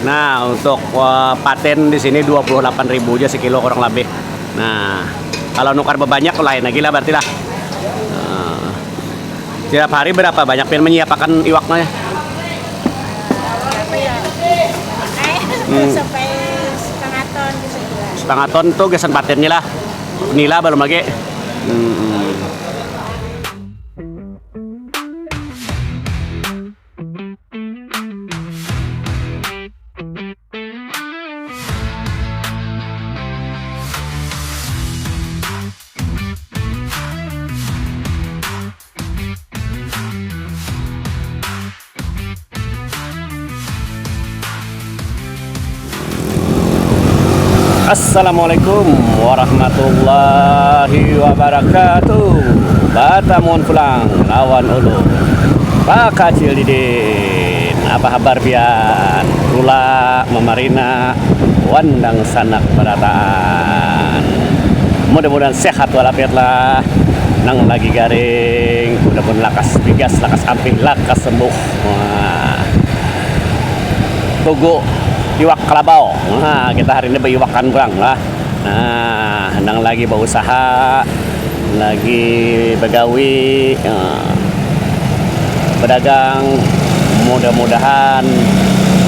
Nah, untuk paten di sini 28.000 aja sekilo kurang lebih. Nah, kalau nukar banyak lain lagi lah berarti lah. Tiap hari berapa banyak pengen menyiapkan iwaknya? Sampai setengah ton bisa juga. Setengah ton tuh gesan patennya lah. Nila belum lagi. Assalamualaikum warahmatullahi wabarakatuh. Batamun pulang lawan ulu. Pak Kacil Didin, apa kabar pian? Rula memarina wandang sanak berataan. Mudah-mudahan sehat walafiat lah. Nang lagi garing, mudah-mudahan lakas bigas, lakas ampih, lakas sembuh. Wah. Tugu iwak kalabau. Nah, kita hari ini beriwakan bang lah. Nah, nang lagi berusaha, lagi begawi, berdagang. Mudah-mudahan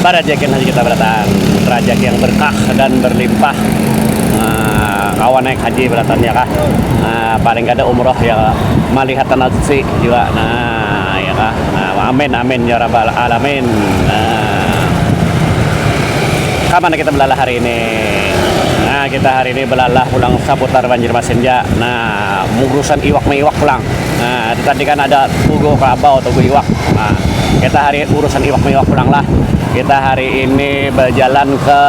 rezeki haji kita beratan, rezeki yang berkah dan berlimpah. Kawan naik haji beratan ya kah? Paling ada umroh ya melihat tanasi juga. Nah, ya kah? Amin amin ya rabbal alamin. Kapan kita belalah hari ini? Nah, kita hari ini belalah pulang seputar Banjarmasin ya. Nah, urusan iwak pulang. Nah, tadi kan ada tugu kelabau, tugu iwak. Nah, kita hari urusan iwak pulang lah. Kita hari ini berjalan ke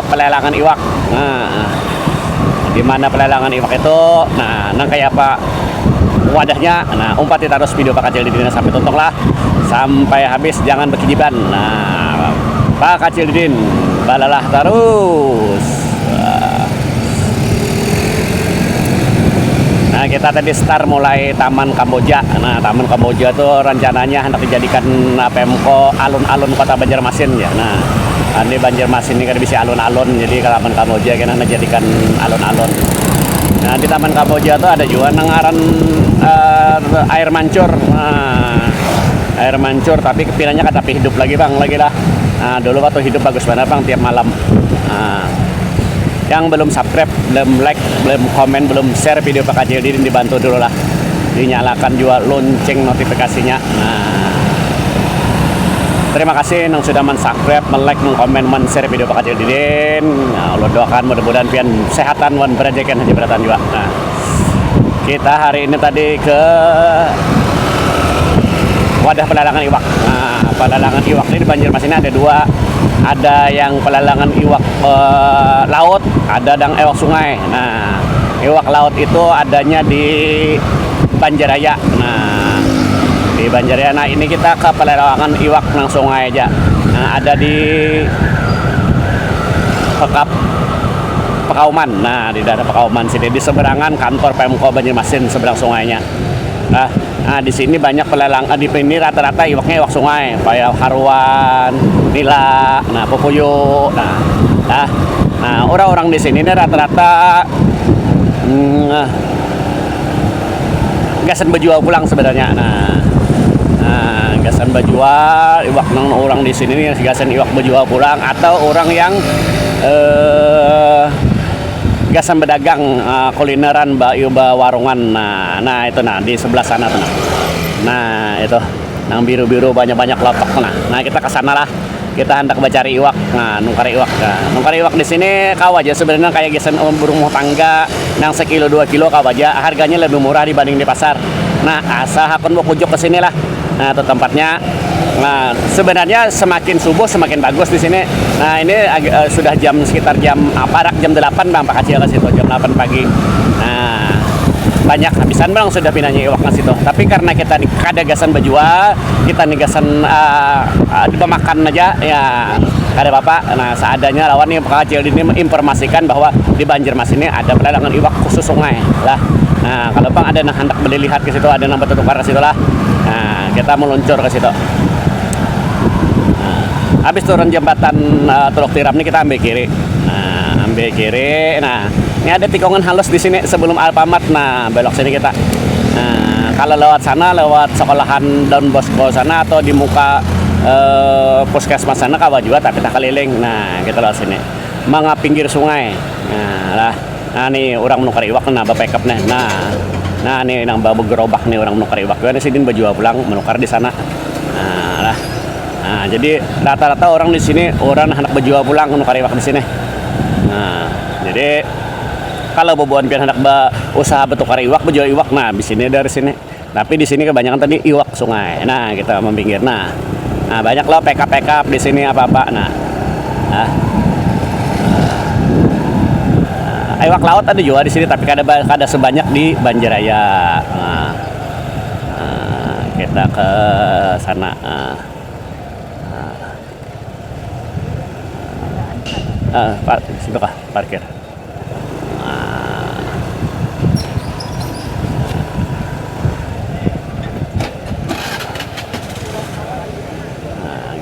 pelelangan iwak. Nah, di mana pelelangan iwak itu? Nah, nang kayak apa wadahnya? Nah, umpati terus video Pak Kacil Didin sampai tonton lah. Sampai habis, jangan berkejiban. Nah, Pak Kacil Didin balalah terus. Nah, kita tadi start mulai Taman Kamboja. Nah, Taman Kamboja itu rencananya hendak dijadikan Pemko alun-alun kota Banjarmasin ya. Nah, ini Banjarmasin ini kan bisa alun-alun, jadi Taman Kamboja kan dijadikan alun-alun. Nah, di Taman Kamboja itu ada juga nangaran air mancur. Nah, air mancur tapi kepinanya kan tapi hidup lagi bang, lagi lah. Nah, dulu waktu hidup bagus banget bang, tiap malam. Nah, yang belum subscribe, belum like, belum komen, belum share video Pak Kacil Didin dibantu dulu lah, dinyalakan juga lonceng notifikasinya. Nah, terima kasih yang sudah men-subscribe, men-like, men-komen, men-share video Pak Kacil Didin. Nah, Allah doakan mudah-mudahan pian sehatan wan berejekan haji beratan juga. Nah, kita hari ini tadi ke wadah pelelangan iwak. Nah, pelelangan iwak ini di Banjarmasin ada dua. Ada yang pelelangan iwak laut, ada yang iwak sungai. Nah, iwak laut itu adanya di Banjaraya. Nah, di Banjaraya. Nah, ini kita ke pelelangan iwak nang sungai aja. Nah, ada di Pekauman. Nah, di daerah Pekauman sini di seberangan kantor Pemko Banjarmasin seberang sungainya. Nah, di sini banyak pelelang. Di sini rata-rata iwaknya iwak sungai, kayak haruan, nila, nah pupuyu. Nah, orang-orang di sini rata-rata gasan berjual pulang sebenarnya. Nah, gasan berjual iwak nang orang di sini nih gasan iwak berjual pulang, atau orang yang gasan berdagang kulineran warungan. Nah itu di sebelah sana tuh. Nah itu nang biru-biru banyak-banyak lotok. Nah kita ke sana lah, kita hendak mencari iwak. Nah nukar iwak. Nukar iwak di sini kau aja sebenarnya kayak gasan berumah tangga nang sekilo 2 kilo kau aja, harganya lebih murah dibanding di pasar. Nah asal hakun mau kunjuk ke sini lah. Nah itu tempatnya. Nah, sebenarnya semakin subuh semakin bagus di sini. Nah, ini sudah sekitar jam jam 8 Bang Pak Kacil ke situ, jam 8 pagi. Nah, banyak habisan Bang sudah pinanya iwak ke situ. Tapi karena kita ada gasan berjual, kita nih gasan dimakan aja ya. Ada Bapak. Nah, seadanya lawan nih Pak Kacil ini menginformasikan bahwa di Banjarmasin ini ada pelelangan iwak khusus sungai lah. Nah, kalau Bang ada yang hendak beli lihat ke situ, ada yang bertukar ke situ lah. Nah, kita meluncur ke situ. habis turun jembatan Teluk Tiram nih kita ambil kiri. Nah, ambil kiri. Nah, ini ada tikungan halus di sini sebelum Alfamart. Nah, belok sini kita. Nah, kalau lewat sana, lewat sekolahan Don Bosco sana atau di muka puskesmas sana kawa juga tapi tak keliling. Nah, kita lewat sini. Manga pinggir sungai. Nah, lah. Nah, nih orang menukar iwak nah bapekap nih. Nah, nih nang babu gerobak nih orang menukar iwak. Gua sini baju pulang menukar di sana. Nah, lah. Nah, jadi rata-rata orang di sini orang anak baju pulang menukar iwak di sini. Nah, jadi kalau boboan pian hendak usaha bertukar iwak, berjual iwak, nah di sini dari sini. Tapi di sini kebanyakan tadi iwak sungai. Nah, kita mempinggir. Nah, banyak loh pekap-pekap di sini apa-apa. Nah, iwak laut ada juga di sini, tapi kada sebanyak di Banjaraya. Kita ke sana. Situ kah parkir?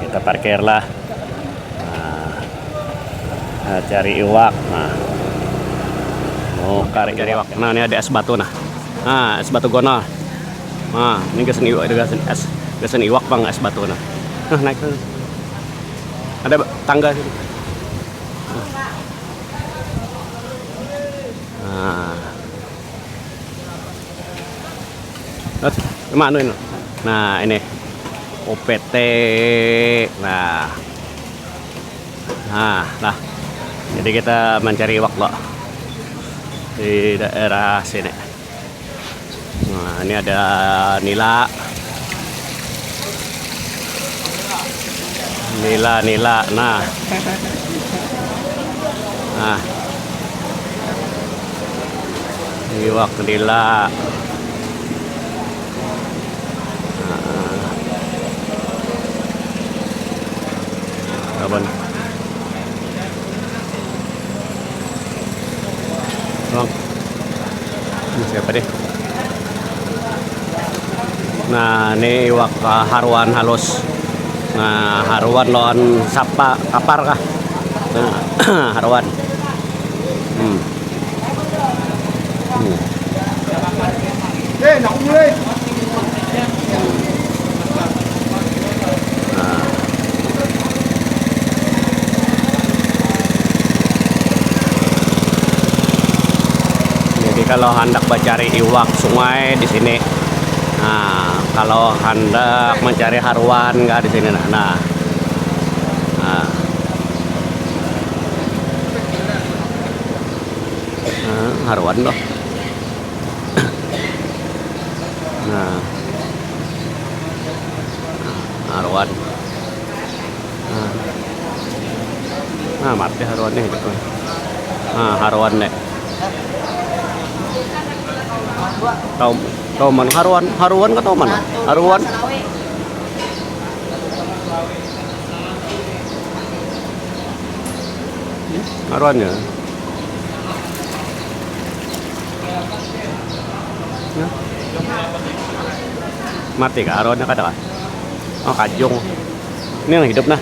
Kita parkir lah. Cari iwak. Cari iwak. Nah, ini ada es batu nah. Es batu gonol. Nah, ini gasan iwak, gasan iwak bang es batu nah. Naik tuh. Ada tangga sini. Mana ini? Nah, ini OPT. Nah. Jadi kita mencari iwak loh di daerah sini. Nah, ini ada nila. Nah. Iwak nila. Kapan? Bang. Ini siapa deh? Nah, ini iwak haruan halus. Nah, haruan lawan sapa kapar kah? Nah, haruan. Jadi kalau hendak mencari iwak sungai di sini. Nah, kalau hendak mencari haruan nggak di sini. Nah. Haruan loh. Nah, haruan. Mati haruan nih. Haruan nih. Tahu mana haruan ke tahu mana? Haruan. Haruannya. Mati kah haruannya kada kah? Oh, kajung. Ini yang hidup nah.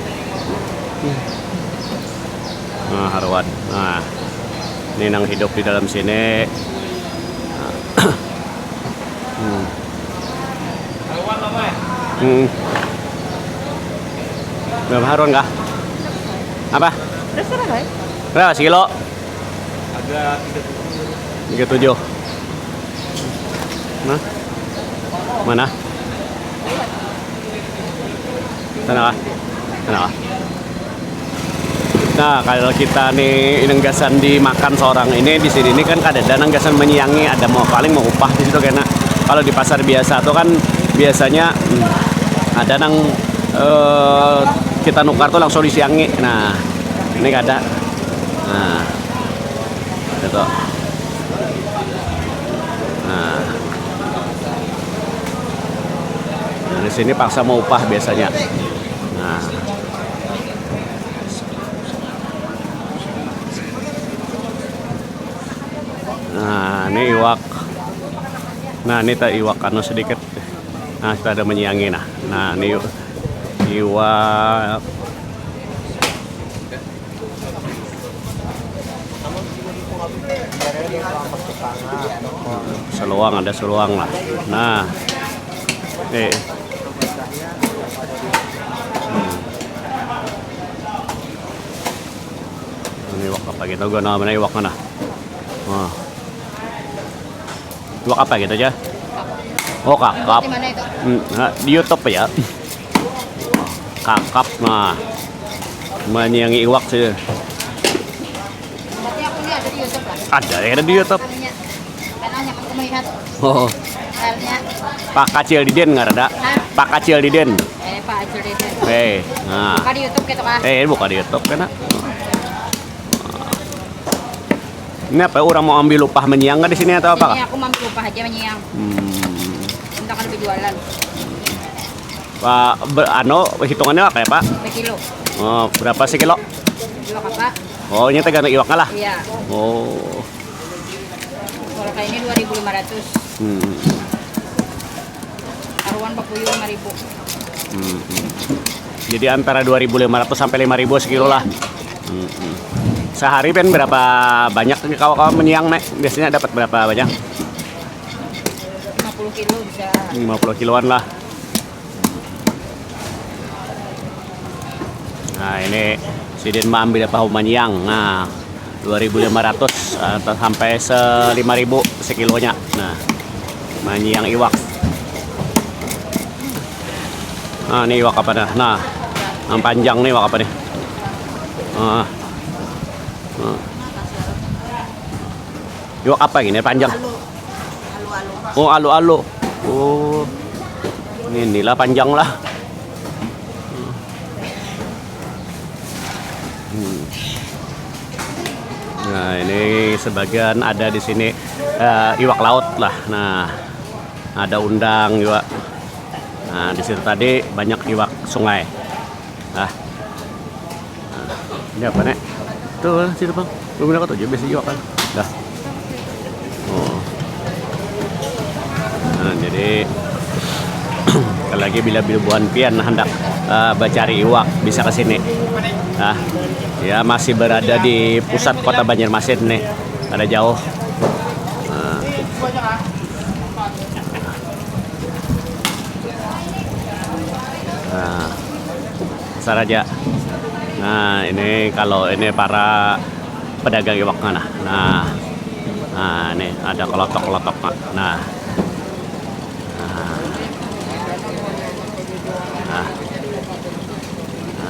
Haruan. Nah, ini yang hidup di dalam sini. Berapa haruan kah? Apa? Berapa sekilo? Ada 37. Nah, mana? Sana kah? Nah, kalau kita nih nenggasan dimakan seorang ini di sini ini kan ada nenggasan menyiangi, ada mau paling mau upah di situ kena. Kalau di pasar biasa tuh kan biasanya ada nang kita nukar tuh langsung disiangi. Nah, ini ada. Nah, ada tuh. Nah, di sini paksa mau upah biasanya. Nah, ini iwak. Nah, ini tak iwak anu sedikit. Nah, kita ada menyiangi nah. Nah, ini iwak Seluang, ada seluang lah. Nah, ini iwak apa gitu? Gue namanya iwak mana? Oh. Iwak apa gitu aja? Oh, kakap. Di mana itu? Nah, di YouTube ya. Kakap, nah. Namanya yang iwak sih. Berarti aku lihat ada di YouTube lah. Ada di YouTube. Kanalnya kan melihat Oh, filenya. Pak Kacil Diden nggak ada? Pak Kacil Diden. Pak Acil Deden. Nah. Buka di YouTube gitu kan? Buka di YouTube kan? Ini apa? Orang mau ambil upah menyiang nggak di sini atau apa? Ini aku mampu lupa aja menyiang. Entah kan lebih jualan. Pak, hitungannya apa ya Pak? Sekilo. Oh, berapa sih kilo? Kilo apa? Oh, ini tergantung iwaknya lah. Iya. Oh. Kalau kayak ini 2.500. Taruhan pakuyu 5.000. Jadi antara 2.500 sampai 5.000 sekilo lah. Sehari Ben berapa banyak kalau menyiang Nek? Biasanya dapat berapa banyak? 50 kilo bisa. 50 kiloan lah. Nah, ini si Den mau ambil apa menyiang. Nah, 2.500 sampai 5.000 sekilonya. Nah, menyiang iwak. Nah, ini iwak apa dah? Nah, yang panjang nih iwak apa nih? Iwak apa gini panjang? Oh, alu-alu. Oh, inilah panjang lah. Nah, ini sebagian ada di sini iwak laut lah. Nah, ada undang juga. Nah, di situ tadi banyak iwak sungai. Nah, ini apa nek? Tuh, situ bang. Lu bilang tuh, biasa iwak kan? Dah. Oh. Nah, jadi sekali lagi bila buan pian hendak mencari iwak bisa ke sini. Nah, ya masih berada di pusat kota Banjarmasin nih, ada jauh. Nah, besar aja. Nah, ini kalau ini para pedagang iwak mana? Nah, ini ada kelotok-kelotok. Nah,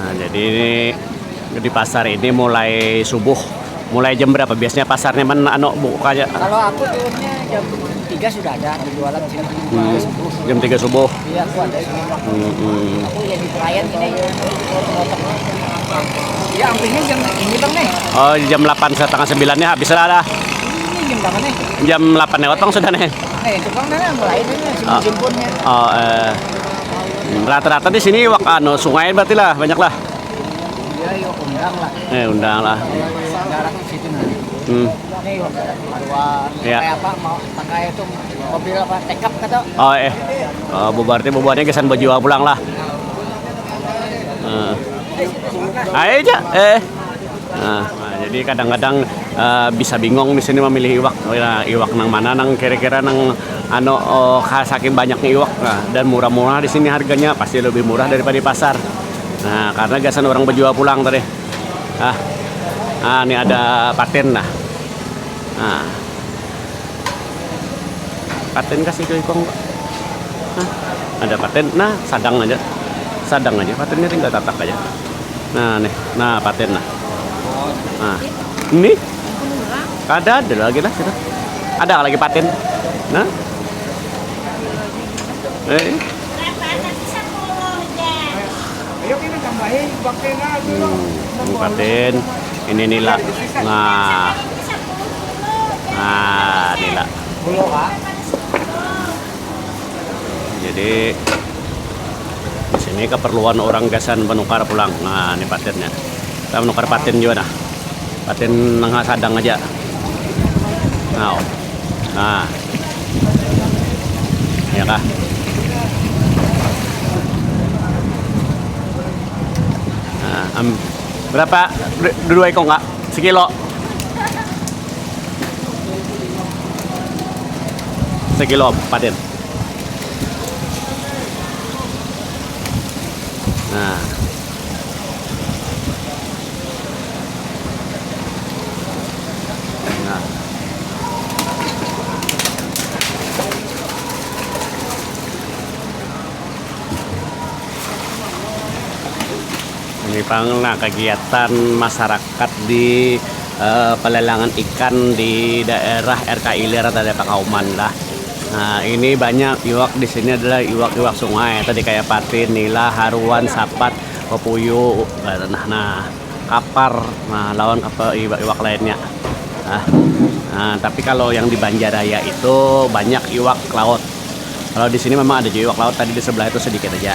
jadi ini di pasar ini mulai subuh, mulai jam berapa? Biasanya pasarnya mana buka aja? Kalau aku turunnya jam 3 sudah ada jualan di sini. Jam 3 subuh. Iya, aku ada sini. Aku jadi pelayan ini. Ya, ambilnya jam ini bang nih. Oh, jam 8 setengah 9 ya habis lah. Ini jam berapa nih? Jam 8 lewat bang sudah nih. Itu bang nih mulai ini simpun-simpunnya. Oh, rata-rata di sini iwak sungai berarti lah banyak lah. Iya, yuk undang lah. Undang lah. Jarak ke situ nanti. Ini paruan. Iya. Kayak apa mau pakai itu mobil apa tekap kata. Oh, berarti bubuannya kesan berjual pulang lah. Ayo aja. Nah, jadi kadang-kadang bisa bingung di sini memilih iwak. Iwak nang mana nang kira-kira nang saking banyaknya iwak. Nah, dan murah-murah di sini harganya pasti lebih murah daripada di pasar. Nah, karena gasan orang berjual pulang tadi. Ini ada paten lah. Nah, paten kasih ke ikong. Ada paten. Nah, sadang aja. Patennya tinggal tatak aja. Nah, nih. Nah, paten lah. Nah, ini ada lagi lah kita. Ada lagi paten. Nah, paten. Ini nila. Nah, nila. Jadi di sini keperluan orang gasan menukar pulang. Nah, ini patennya. Kita menukar paten juga nah. Paten nang sadang aja. Nah. Ya kah? Berapa? Dua ekor nggak? Sekilo? Sekilo patin. Nah. Nah. Ini pang kegiatan masyarakat di pelelangan ikan di daerah RK Ilir atau daerah Kauman lah. Nah, ini banyak iwak di sini adalah iwak-iwak sungai. Tadi kayak patin, nila, haruan, sapat, pepuyu, kapar, lawan apa iwak-iwak lainnya. Tapi kalau yang di Banjaraya itu banyak iwak laut. Kalau di sini memang ada iwak laut, tadi di sebelah itu sedikit aja.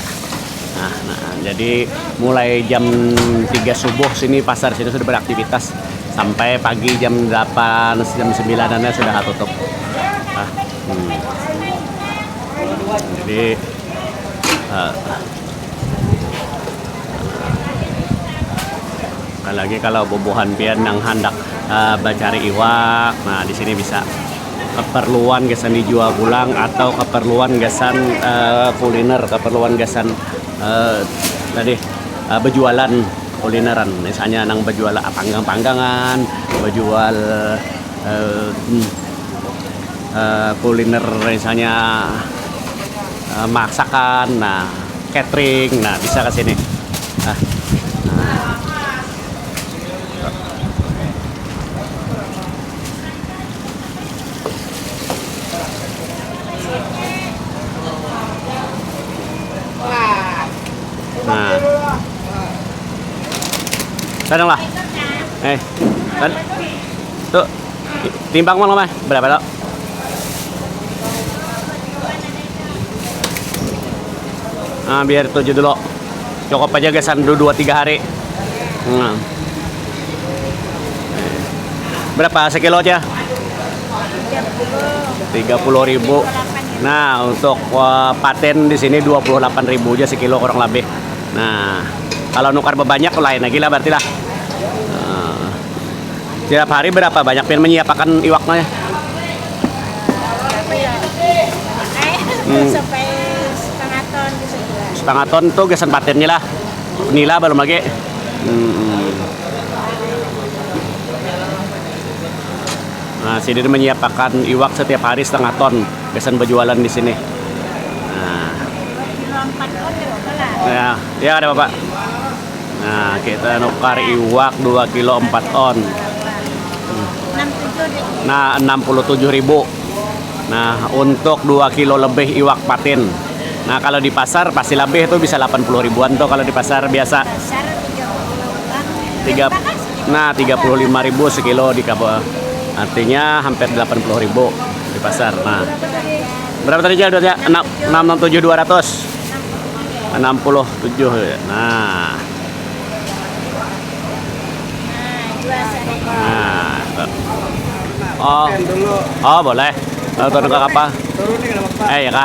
Jadi mulai jam 3 subuh sini pasar sini sudah beraktivitas sampai pagi jam 8 jam 9 sudah tutup. Jadi lagi kalau bubuhan pian yang hendak mencari iwak, nah di sini bisa keperluan gasan dijual pulang atau keperluan gasan kuliner, keperluan gasan berjualan kulineran, misalnya nang berjual panggang-panggangan, berjual kuliner misalnya masakan, catering, bisa ke sini. Kadang lah. Tuh, timbang mau mah berapa tuh? Biar 7 dulu. Cukup aja gasan 2-3 hari. Berapa sekilo aja? 30.000. Nah, untuk paten di sini 28.000 aja sekilo kurang lebih. Nah, kalau nukar banyak lain lagi lah berarti lah. Setiap hari berapa banyak yang menyiapkan iwaknya? Sampai setengah ton bisa juga. Setengah ton tuh gasan patennya lah. Nila belum lagi. Nah, sini menyiapkan iwak setiap hari setengah ton gasan berjualan di sini. Ya ada Bapak. Nah, kita nukar iwak 2 kilo 4 ton. Nah, 67.000. Nah, untuk 2 kilo lebih iwak patin. Nah, kalau di pasar pasti lebih itu bisa 80.000-an tuh kalau di pasar biasa. 35.000 sekilo di Kabo. Artinya hampir 80.000 di pasar. Nah, berapa tadi aja? 667.200. 67. Nah. Oh boleh. Turun ke apa? Ya kah?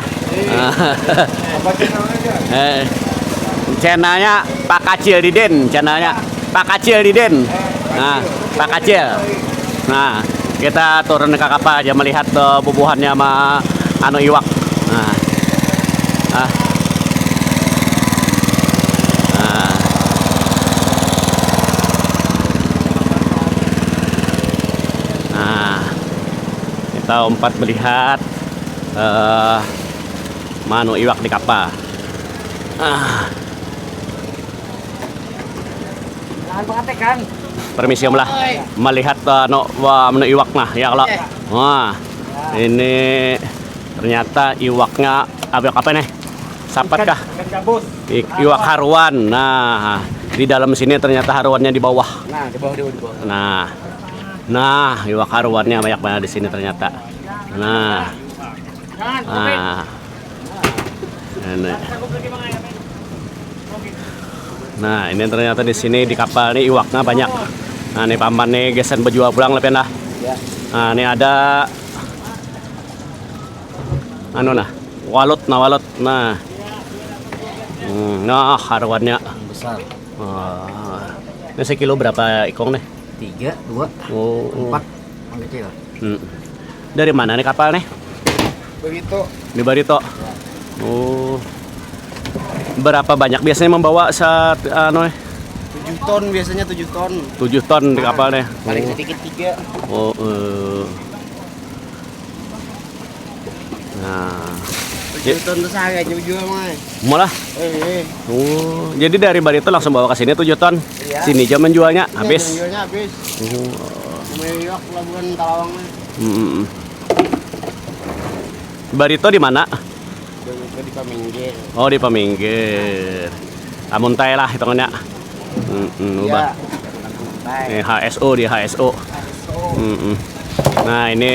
Channelnya Pak Kacil Diden, channelnya Pak Kacil Diden. Nah, Pak Kacil. Nah, kita turun ke kapal aja melihat bubuhannya sama iwak. Kita umpat melihat manu iwak di kapal. Permisi om lah melihat menu iwak nah ya kalau. Wah, ini ternyata iwaknya apa nih? Sapat kah? Iwak haruan. Nah, di dalam sini ternyata haruannya di bawah. Nah, di bawah. Nah, iwak haruannya banyak banget di sini ternyata. Nah, ini ternyata di sini di kapal nih iwaknya banyak. Nah, ini paman nih gesan berjual pulang lepen dah. Nah, ini ada walut. Nah, haruannya besar. Ini sekilo berapa ikong nih? 3, 2, Oh, 4. Yang kecil. Dari mana nih kapal nih? Begitu. Di Barito. Oh. Berapa banyak biasanya membawa saat 7 ton biasanya 7 ton. 7 ton di kapalnya. Paling sedikit 3. Oh, Nah, 7 ton tuh saya jual mah. malah. Oh, jadi dari Barito langsung bawa ke sini 7 ton. Iya. Sini jam menjualnya habis. Jualnya habis. Oh. Meyok pelabuhan Talawangnya. Barito di mana? Itu di Paminggir. Oh, di Paminggir. Amuntai lah hitungannya. Ubah. Ini HSO di HSO. Nah, ini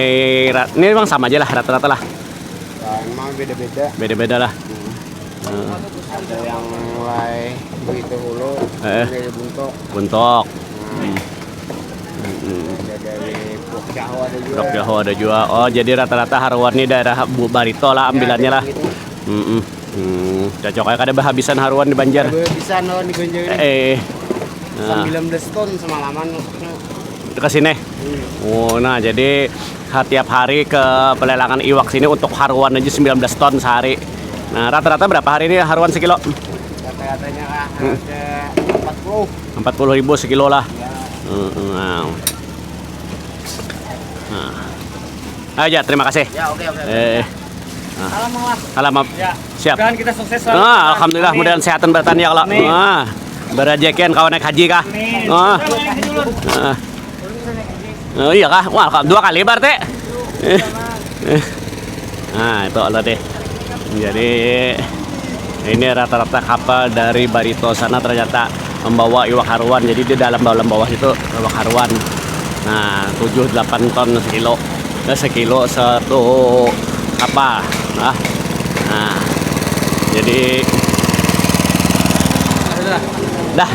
memang sama aja lah rata-rata lah. Nah, emang beda-beda. Beda-beda lah. Ada yang mulai begitu hulu, dari buntok. Buntok. Ada dari Pok Jawa ada juga. Pok Jawa ada juga. Oh, jadi rata-rata haruan ini daerah Barito lah ambilannya lah. Cocok kayak ada habisan haruan di Banjar. Bisa no di Banjar ini. 19 ton semalaman maksudnya. Ke sini. Oh, nah jadi tiap hari ke pelelangan iwak sini untuk haruan aja 19 ton sehari. Nah, rata-rata berapa hari ini haruan sekilo? Rata-ratanya ada 40.000 sekilo lah. Ya. Aja, terima kasih. Ya, oke. Alamak. Ya. Siap. Dan kita sukses selalu. Alhamdulillah, mudah-mudahan kesehatan bertahan ya Allah. Berajakan kau naik haji kah? Oh iya kah? Wah, 2 kali berarti. Nah, itu Allah deh. Jadi ini rata-rata kapal dari Barito sana ternyata membawa iwak haruan. Jadi di dalam bawah itu iwak haruan. Nah, 7-8 ton sekilo. Sekilo satu apa? Nah, jadi dah.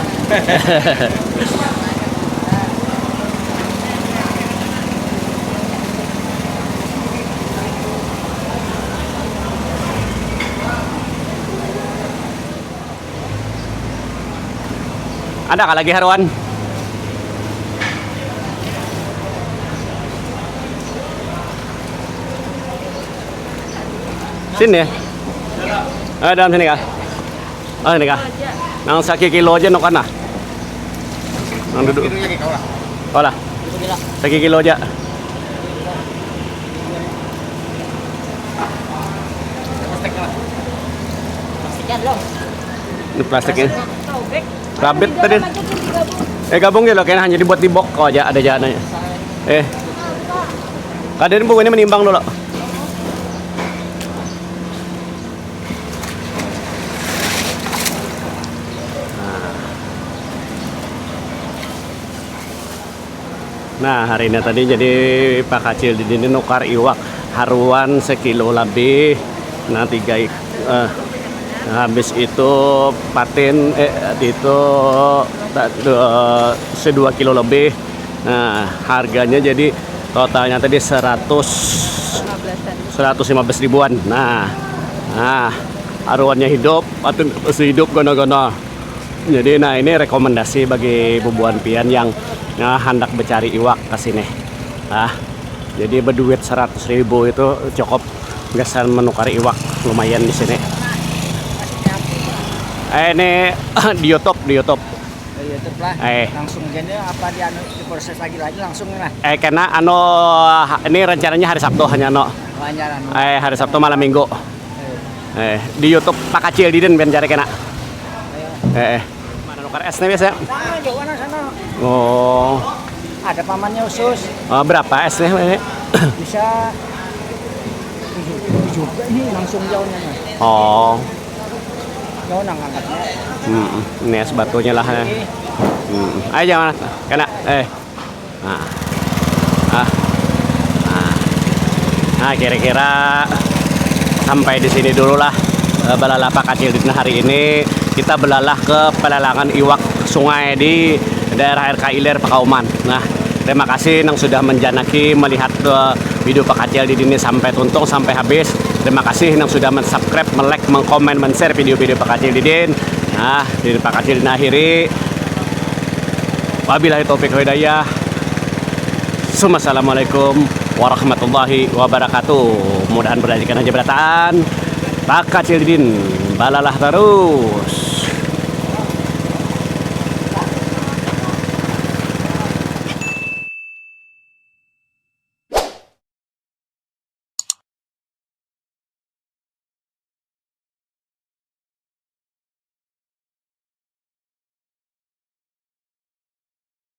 Ada kah lagi haruan? Sini ya? Dalam sini kah? Oh, ini kah? Nang saki kilo aja no kana. Nang duduk. Oh lah. Saki kilo aja. Plastiknya belum. Ini plastiknya. Rabit tadi. Gabung ya loh, kayaknya hanya dibuat di box kok aja ada jalannya. Kaderin bu ini menimbang dulu. Nah, hari ini tadi jadi Pak Kacil di sini nukar iwak haruan sekilo lebih. Nah, habis itu patin itu 2 kilo lebih. Nah, harganya jadi totalnya tadi 115 ribuan. Nah, haruannya hidup, patin masih hidup gono-gono. Jadi nah ini rekomendasi bagi bubuan pian yang hendak mencari iwak ke sini. Jadi berduit 100.000 itu cukup bisa menukar iwak lumayan di sini. Ini di YouTube. Di YouTube lah. Langsung jadi apa diproses lagi langsung lah. Karena ini rencananya hari Sabtu hanya hari Sabtu malam Minggu. Di YouTube Pak Kacil Diden biar cari kena. Mana nukar esnya biasa? Sana. Oh. Ada pamannya khusus. Berapa esnya? Bisa 7 juga ini langsung jauhnya. Oh. Jauh angkatnya. Ini es batunya lah. Ayo jangan kena. Nah, kira-kira sampai di sini dulu lah belalah Pak Kacil di hari ini. Kita belalah ke pelelangan iwak sungai di daerah RK Ilir Pakauman. Nah, terima kasih yang sudah menjanaki melihat video Pak Kacil di sini sampai tuntung sampai habis. Terima kasih yang sudah men-subscribe, men-like, men-komen, men-share video-video Pak Kacil Didin. Nah, dari Pak Kacil Didin akhiri. Wabillahi taufiq wal hidayah. Assalamualaikum warahmatullahi wabarakatuh. Mudahan berajikan aja berataan. Pak Kacildin, balalah terus.